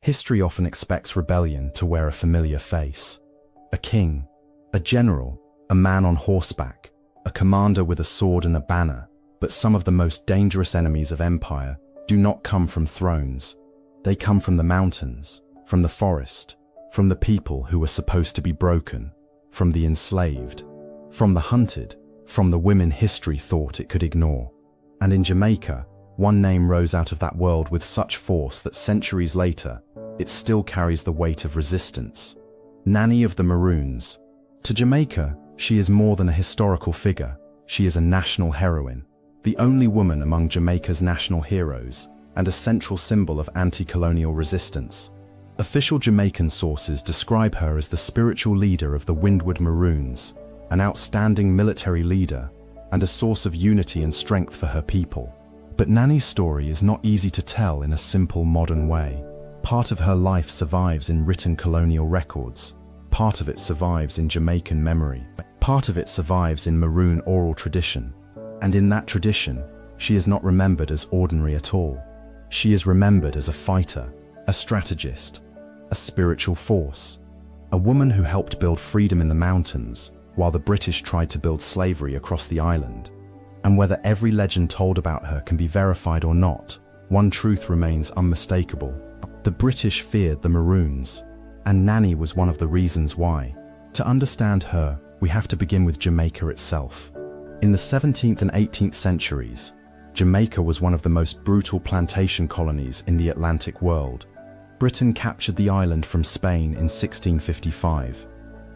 History often expects rebellion to wear a familiar face. A king, a general, a man on horseback, a commander with a sword and a banner. But some of the most dangerous enemies of empire do not come from thrones. They come from the mountains, from the forest, from the people who were supposed to be broken, from the enslaved, from the hunted, from the women history thought it could ignore. And in Jamaica, one name rose out of that world with such force that centuries later, it still carries the weight of resistance. Nanny of the Maroons. To Jamaica, she is more than a historical figure. She is a national heroine, the only woman among Jamaica's national heroes, and a central symbol of anti-colonial resistance. Official Jamaican sources describe her as the spiritual leader of the Windward Maroons, an outstanding military leader, and a source of unity and strength for her people. But Nanny's story is not easy to tell in a simple modern way. Part of her life survives in written colonial records. Part of it survives in Jamaican memory. Part of it survives in Maroon oral tradition. And in that tradition, she is not remembered as ordinary at all. She is remembered as a fighter, a strategist, a spiritual force, a woman who helped build freedom in the mountains while the British tried to build slavery across the island. And whether every legend told about her can be verified or not, one truth remains unmistakable. The British feared the Maroons, and Nanny was one of the reasons why. To understand her, we have to begin with Jamaica itself. In the 17th and 18th centuries, Jamaica was one of the most brutal plantation colonies in the Atlantic world. Britain captured the island from Spain in 1655,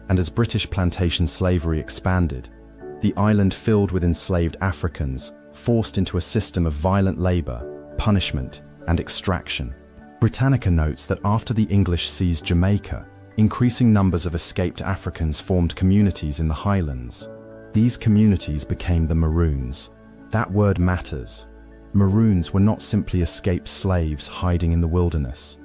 and as British plantation slavery expanded, the island filled with enslaved Africans, forced into a system of violent labor, punishment, and extraction. Britannica notes that after the English seized Jamaica, increasing numbers of escaped Africans formed communities in the highlands. These communities became the Maroons. That word matters. Maroons were not simply escaped slaves hiding in the wilderness.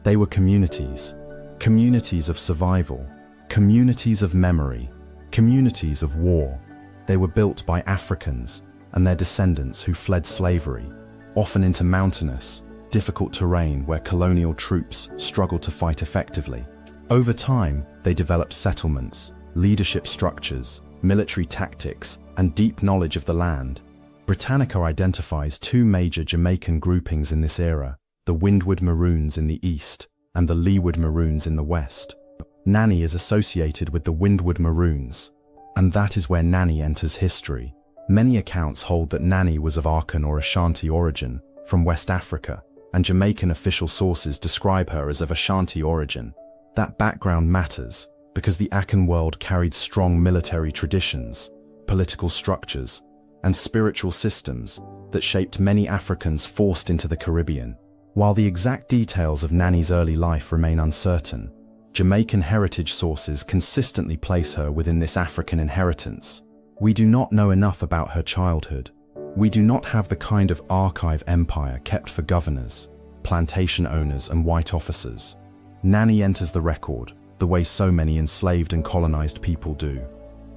They were communities. Communities of survival. Communities of memory. Communities of war. They were built by Africans and their descendants who fled slavery, often into mountainous, difficult terrain where colonial troops struggled to fight effectively. Over time, they developed settlements, leadership structures, military tactics, and deep knowledge of the land. Britannica identifies two major Jamaican groupings in this era, the Windward Maroons in the east and the Leeward Maroons in the west. Nanny is associated with the Windward Maroons, and that is where Nanny enters history. Many accounts hold that Nanny was of Akan or Ashanti origin, from West Africa, and Jamaican official sources describe her as of Ashanti origin. That background matters because the Akan world carried strong military traditions, political structures, and spiritual systems that shaped many Africans forced into the Caribbean. While the exact details of Nanny's early life remain uncertain, Jamaican heritage sources consistently place her within this African inheritance. We do not know enough about her childhood. We do not have the kind of archive empire kept for governors, plantation owners, and white officers. Nanny enters the record the way so many enslaved and colonized people do,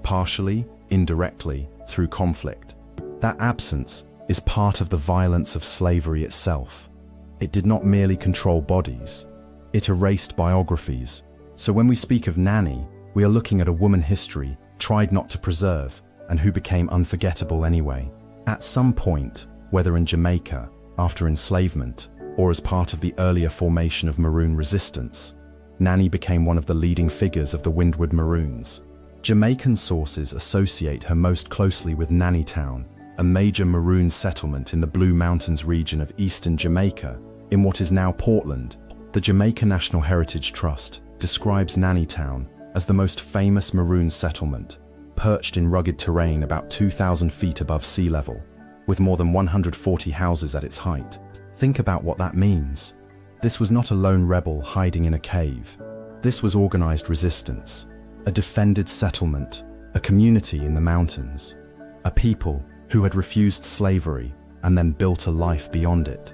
partially, indirectly, through conflict. That absence is part of the violence of slavery itself. It did not merely control bodies, it erased biographies. So when we speak of Nanny, we are looking at a woman history tried not to preserve and who became unforgettable anyway. At some point, whether in Jamaica, after enslavement, or as part of the earlier formation of Maroon resistance, Nanny became one of the leading figures of the Windward Maroons. Jamaican sources associate her most closely with Nanny Town, a major Maroon settlement in the Blue Mountains region of eastern Jamaica, in what is now Portland. The Jamaica National Heritage Trust describes Nanny Town as the most famous Maroon settlement, perched in rugged terrain about 2,000 feet above sea level, with more than 140 houses at its height. Think about what that means. This was not a lone rebel hiding in a cave. This was organized resistance, a defended settlement, a community in the mountains, a people who had refused slavery and then built a life beyond it.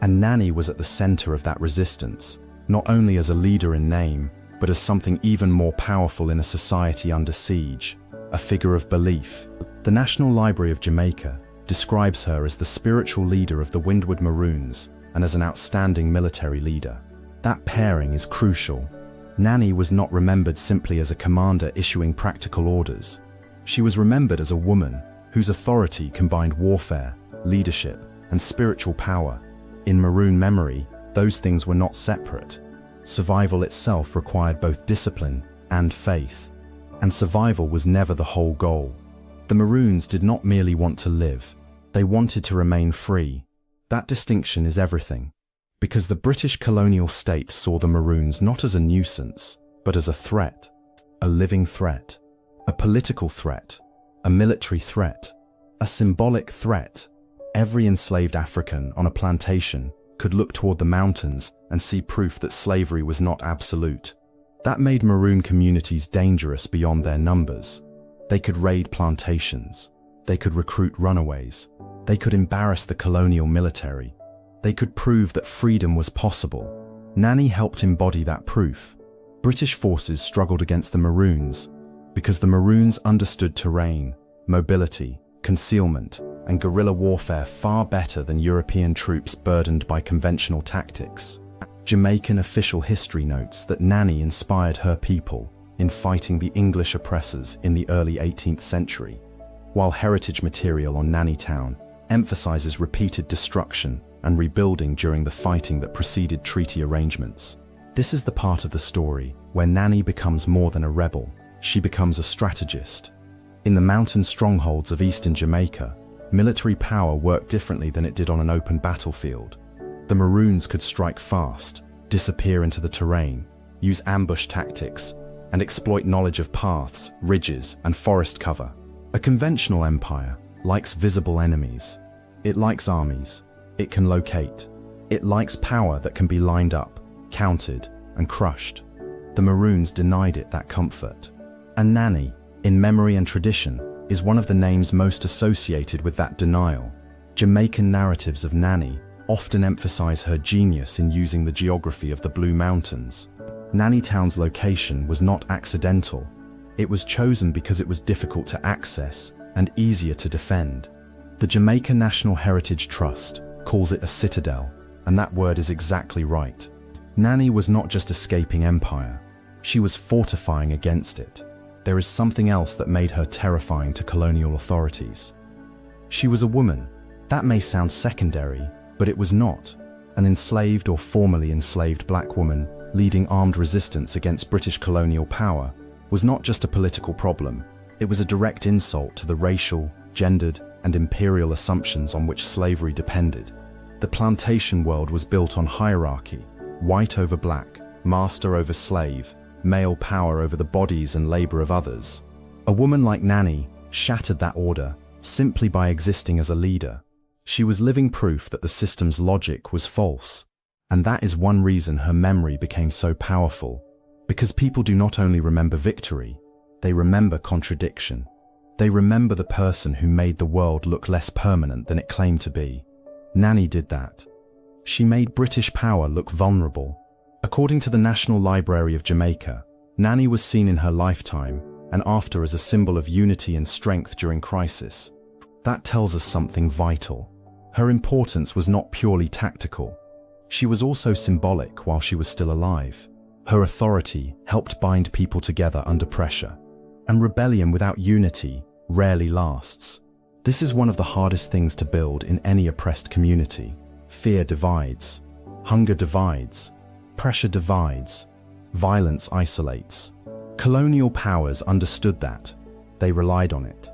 And Nanny was at the center of that resistance, not only as a leader in name, but as something even more powerful in a society under siege, a figure of belief. The National Library of Jamaica describes her as the spiritual leader of the Windward Maroons and as an outstanding military leader. That pairing is crucial. Nanny was not remembered simply as a commander issuing practical orders. She was remembered as a woman whose authority combined warfare, leadership, and spiritual power. In Maroon memory, those things were not separate. Survival itself required both discipline and faith. And survival was never the whole goal. The Maroons did not merely want to live, they wanted to remain free. That distinction is everything. Because the British colonial state saw the Maroons not as a nuisance, but as a threat. A living threat. A political threat. A military threat. A symbolic threat. Every enslaved African on a plantation could look toward the mountains and see proof that slavery was not absolute. That made Maroon communities dangerous beyond their numbers. They could raid plantations. They could recruit runaways. They could embarrass the colonial military. They could prove that freedom was possible. Nanny helped embody that proof. British forces struggled against the Maroons because the Maroons understood terrain, mobility, concealment, and guerrilla warfare far better than European troops burdened by conventional tactics. Jamaican official history notes that Nanny inspired her people in fighting the English oppressors in the early 18th century, while heritage material on Nanny Town emphasizes repeated destruction and rebuilding during the fighting that preceded treaty arrangements. This is the part of the story where Nanny becomes more than a rebel, she becomes a strategist. In the mountain strongholds of eastern Jamaica, military power worked differently than it did on an open battlefield. The Maroons could strike fast, disappear into the terrain, use ambush tactics, and exploit knowledge of paths, ridges, and forest cover. A conventional empire likes visible enemies. It likes armies. It can locate. It likes power that can be lined up, counted, and crushed. The Maroons denied it that comfort. And Nanny, in memory and tradition, is one of the names most associated with that denial. Jamaican narratives of Nanny often emphasize her genius in using the geography of the Blue Mountains. Nanny Town's location was not accidental. It was chosen because it was difficult to access and easier to defend. The Jamaica National Heritage Trust calls it a citadel, and that word is exactly right. Nanny was not just escaping empire, she was fortifying against it. There is something else that made her terrifying to colonial authorities. She was a woman. That may sound secondary, but it was not. An enslaved or formerly enslaved black woman leading armed resistance against British colonial power was not just a political problem, it was a direct insult to the racial, gendered, and imperial assumptions on which slavery depended. The plantation world was built on hierarchy, white over black, master over slave, male power over the bodies and labor of others. A woman like Nanny shattered that order simply by existing as a leader. She was living proof that the system's logic was false. And that is one reason her memory became so powerful. Because people do not only remember victory, they remember contradiction. They remember the person who made the world look less permanent than it claimed to be. Nanny did that. She made British power look vulnerable. According to the National Library of Jamaica, Nanny was seen in her lifetime and after as a symbol of unity and strength during crisis. That tells us something vital. Her importance was not purely tactical. She was also symbolic while she was still alive. Her authority helped bind people together under pressure. And rebellion without unity rarely lasts. This is one of the hardest things to build in any oppressed community. Fear divides. Hunger divides. Pressure divides. Violence isolates. Colonial powers understood that. They relied on it.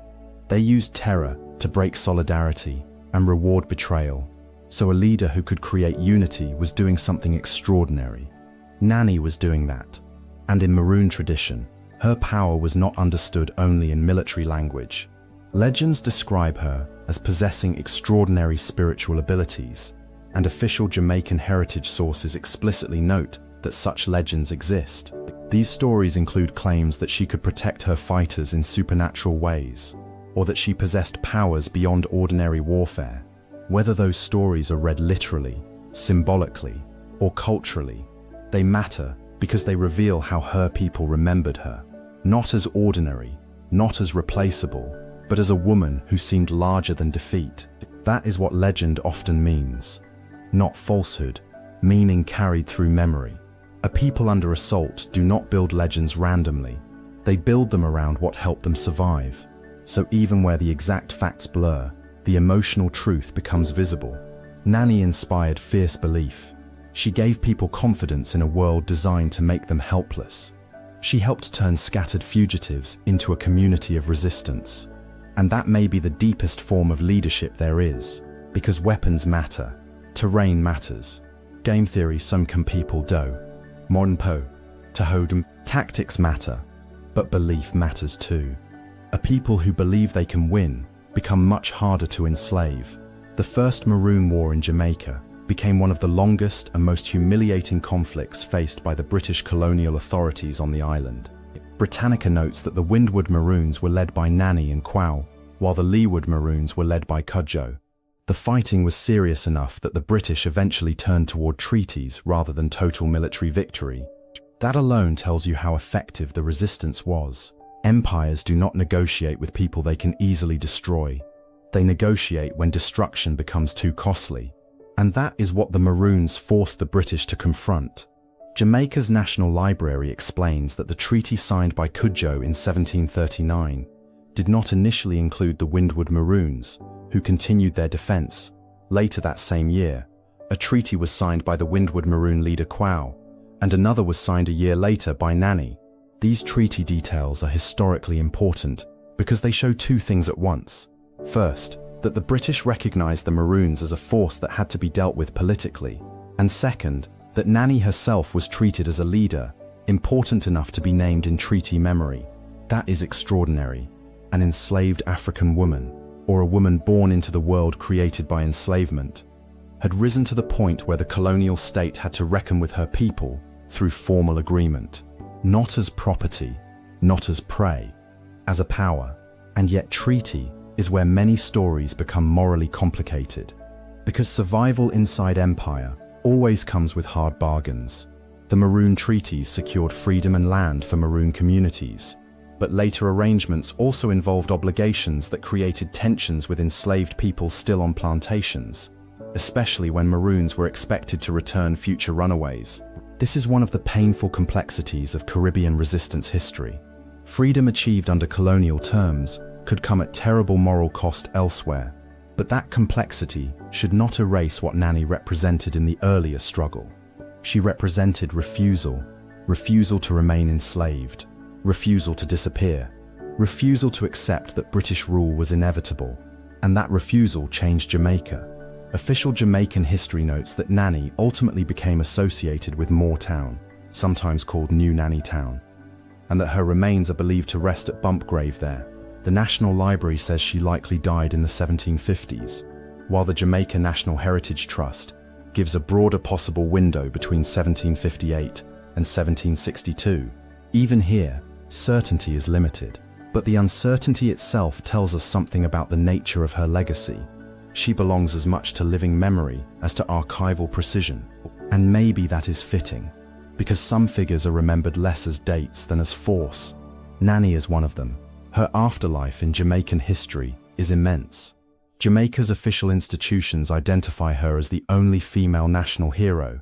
They used terror to break solidarity and reward betrayal. So a leader who could create unity was doing something extraordinary. Nanny was doing that. And in Maroon tradition, her power was not understood only in military language. Legends describe her as possessing extraordinary spiritual abilities, and official Jamaican heritage sources explicitly note that such legends exist. These stories include claims that she could protect her fighters in supernatural ways, or that she possessed powers beyond ordinary warfare. Whether those stories are read literally, symbolically, or culturally, they matter because they reveal how her people remembered her. Not as ordinary, not as replaceable, but as a woman who seemed larger than defeat. That is what legend often means. Not falsehood, meaning carried through memory. A people under assault do not build legends randomly. They build them around what helped them survive. So even where the exact facts blur, the emotional truth becomes visible. Nanny inspired fierce belief. She gave people confidence in a world designed to make them helpless. She helped turn scattered fugitives into a community of resistance. And that may be the deepest form of leadership there is, because weapons matter, terrain matters. Game theory some can people do. Modern to hodem, tactics matter, but belief matters too. A people who believe they can win become much harder to enslave. The First Maroon War in Jamaica became one of the longest and most humiliating conflicts faced by the British colonial authorities on the island. Britannica notes that the Windward Maroons were led by Nanny and Quao, while the Leeward Maroons were led by Cudjoe. The fighting was serious enough that the British eventually turned toward treaties rather than total military victory. That alone tells you how effective the resistance was. Empires do not negotiate with people they can easily destroy. They negotiate when destruction becomes too costly. And that is what the Maroons forced the British to confront. Jamaica's National Library explains that the treaty signed by Cudjoe in 1739 did not initially include the Windward Maroons, who continued their defense. Later that same year, a treaty was signed by the Windward Maroon leader Quao, and another was signed a year later by Nanny. These treaty details are historically important because they show two things at once. First, that the British recognized the Maroons as a force that had to be dealt with politically, and second, that Nanny herself was treated as a leader, important enough to be named in treaty memory. That is extraordinary. An enslaved African woman, or a woman born into the world created by enslavement, had risen to the point where the colonial state had to reckon with her people through formal agreement, not as property, not as prey, as a power. And yet treaty is where many stories become morally complicated, because survival inside empire always comes with hard bargains. The Maroon treaties secured freedom and land for Maroon communities, but later arrangements also involved obligations that created tensions with enslaved people still on plantations, especially when Maroons were expected to return future runaways. This is one of the painful complexities of Caribbean resistance history. Freedom achieved under colonial terms could come at terrible moral cost elsewhere, but that complexity should not erase what Nanny represented in the earlier struggle. She represented refusal to remain enslaved, refusal to disappear, refusal to accept that British rule was inevitable, and that refusal changed Jamaica. Official Jamaican history notes that Nanny ultimately became associated with Moore Town, sometimes called New Nanny Town, and that her remains are believed to rest at Bump Grave there. The National Library says she likely died in the 1750s, while the Jamaica National Heritage Trust gives a broader possible window between 1758 and 1762. Even here, certainty is limited, but the uncertainty itself tells us something about the nature of her legacy. She belongs as much to living memory as to archival precision, and maybe that is fitting, because some figures are remembered less as dates than as force. Nanny is one of them. Her afterlife in Jamaican history is immense. Jamaica's official institutions identify her as the only female national hero,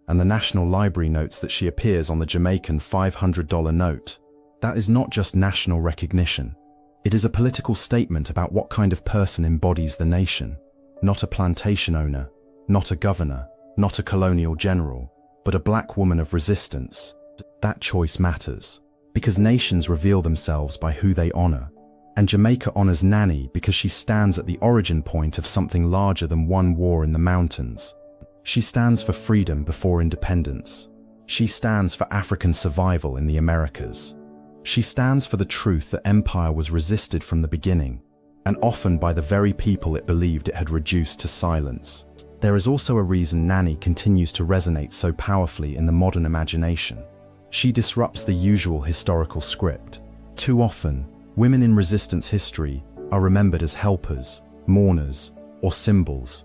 and the National Library notes that she appears on the Jamaican $500 note. That is not just national recognition. It is a political statement about what kind of person embodies the nation. Not a plantation owner, not a governor, not a colonial general, but a black woman of resistance. That choice matters, because nations reveal themselves by who they honor. And Jamaica honors Nanny because she stands at the origin point of something larger than one war in the mountains. She stands for freedom before independence. She stands for African survival in the Americas. She stands for the truth that empire was resisted from the beginning, and often by the very people it believed it had reduced to silence. There is also a reason Nanny continues to resonate so powerfully in the modern imagination. She disrupts the usual historical script. Too often, women in resistance history are remembered as helpers, mourners, or symbols.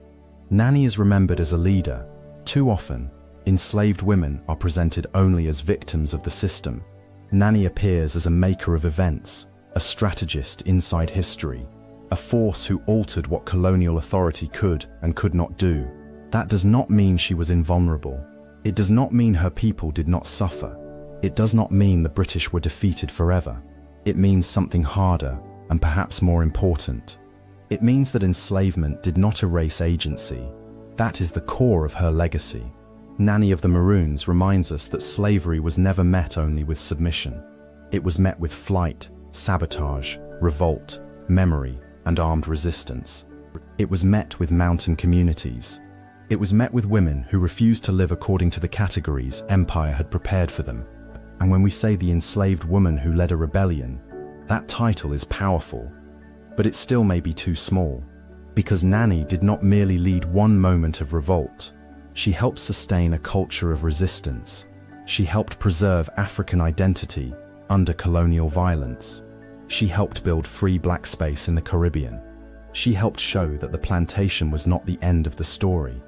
Nanny is remembered as a leader. Too often, enslaved women are presented only as victims of the system. Nanny appears as a maker of events, a strategist inside history, a force who altered what colonial authority could and could not do. That does not mean she was invulnerable. It does not mean her people did not suffer. It does not mean the British were defeated forever. It means something harder and perhaps more important. It means that enslavement did not erase agency. That is the core of her legacy. Nanny of the Maroons reminds us that slavery was never met only with submission. It was met with flight, sabotage, revolt, memory, and armed resistance. It was met with mountain communities. It was met with women who refused to live according to the categories empire had prepared for them. And when we say the enslaved woman who led a rebellion, that title is powerful, but it still may be too small, because Nanny did not merely lead one moment of revolt. She helped sustain a culture of resistance. She helped preserve African identity under colonial violence. She helped build free black space in the Caribbean. She helped show that the plantation was not the end of the story.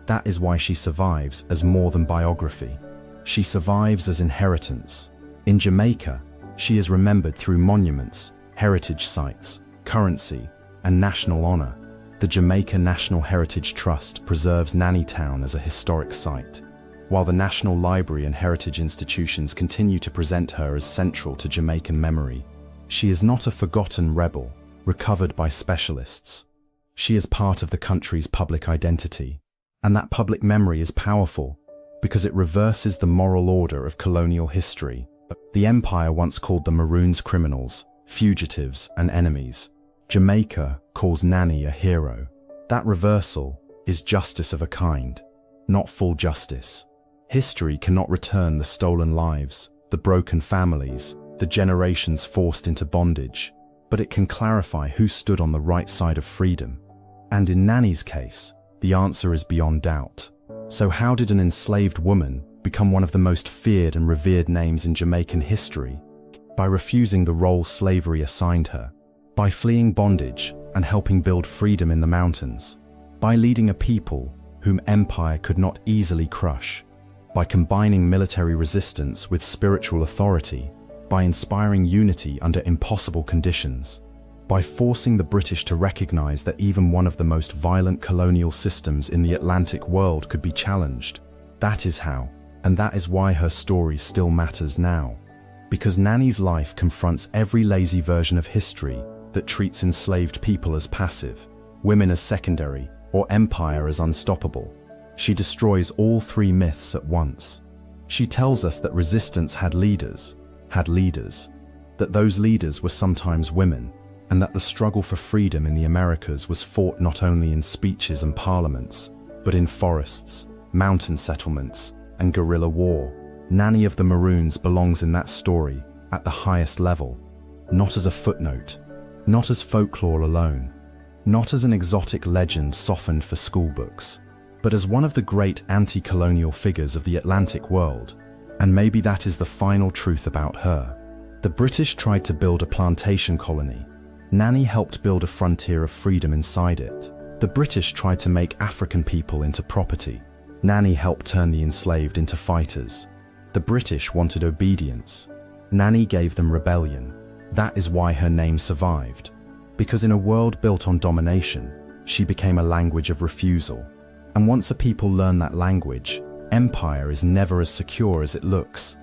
That is why she survives as more than biography. She survives as inheritance. In Jamaica, she is remembered through monuments, heritage sites, currency, and national honor. The Jamaica National Heritage Trust preserves Nanny Town as a historic site, while the National Library and heritage institutions continue to present her as central to Jamaican memory. She is not a forgotten rebel, recovered by specialists. She is part of the country's public identity, and that public memory is powerful because it reverses the moral order of colonial history. The empire once called the Maroons criminals, fugitives, and enemies. Jamaica calls Nanny a hero. That reversal is justice of a kind, not full justice. History cannot return the stolen lives, the broken families, the generations forced into bondage, but it can clarify who stood on the right side of freedom. And in Nanny's case, the answer is beyond doubt. So how did an enslaved woman become one of the most feared and revered names in Jamaican history? By refusing the role slavery assigned her, by fleeing bondage and helping build freedom in the mountains, by leading a people whom empire could not easily crush, by combining military resistance with spiritual authority, by inspiring unity under impossible conditions, by forcing the British to recognize that even one of the most violent colonial systems in the Atlantic world could be challenged. That is how, and that is why her story still matters now. Because Nanny's life confronts every lazy version of history that treats enslaved people as passive, women as secondary, or empire as unstoppable. She destroys all three myths at once. She tells us that resistance had leaders, that those leaders were sometimes women, and that the struggle for freedom in the Americas was fought not only in speeches and parliaments, but in forests, mountain settlements, and guerrilla war. Nanny of the Maroons belongs in that story at the highest level, not as a footnote, not as folklore alone, not as an exotic legend softened for schoolbooks, but as one of the great anti-colonial figures of the Atlantic world. And maybe that is the final truth about her. The British tried to build a plantation colony. Nanny helped build a frontier of freedom inside it. The British tried to make African people into property. Nanny helped turn the enslaved into fighters. The British wanted obedience. Nanny gave them rebellion. That is why her name survived. Because in a world built on domination, she became a language of refusal. And once a people learn that language, empire is never as secure as it looks.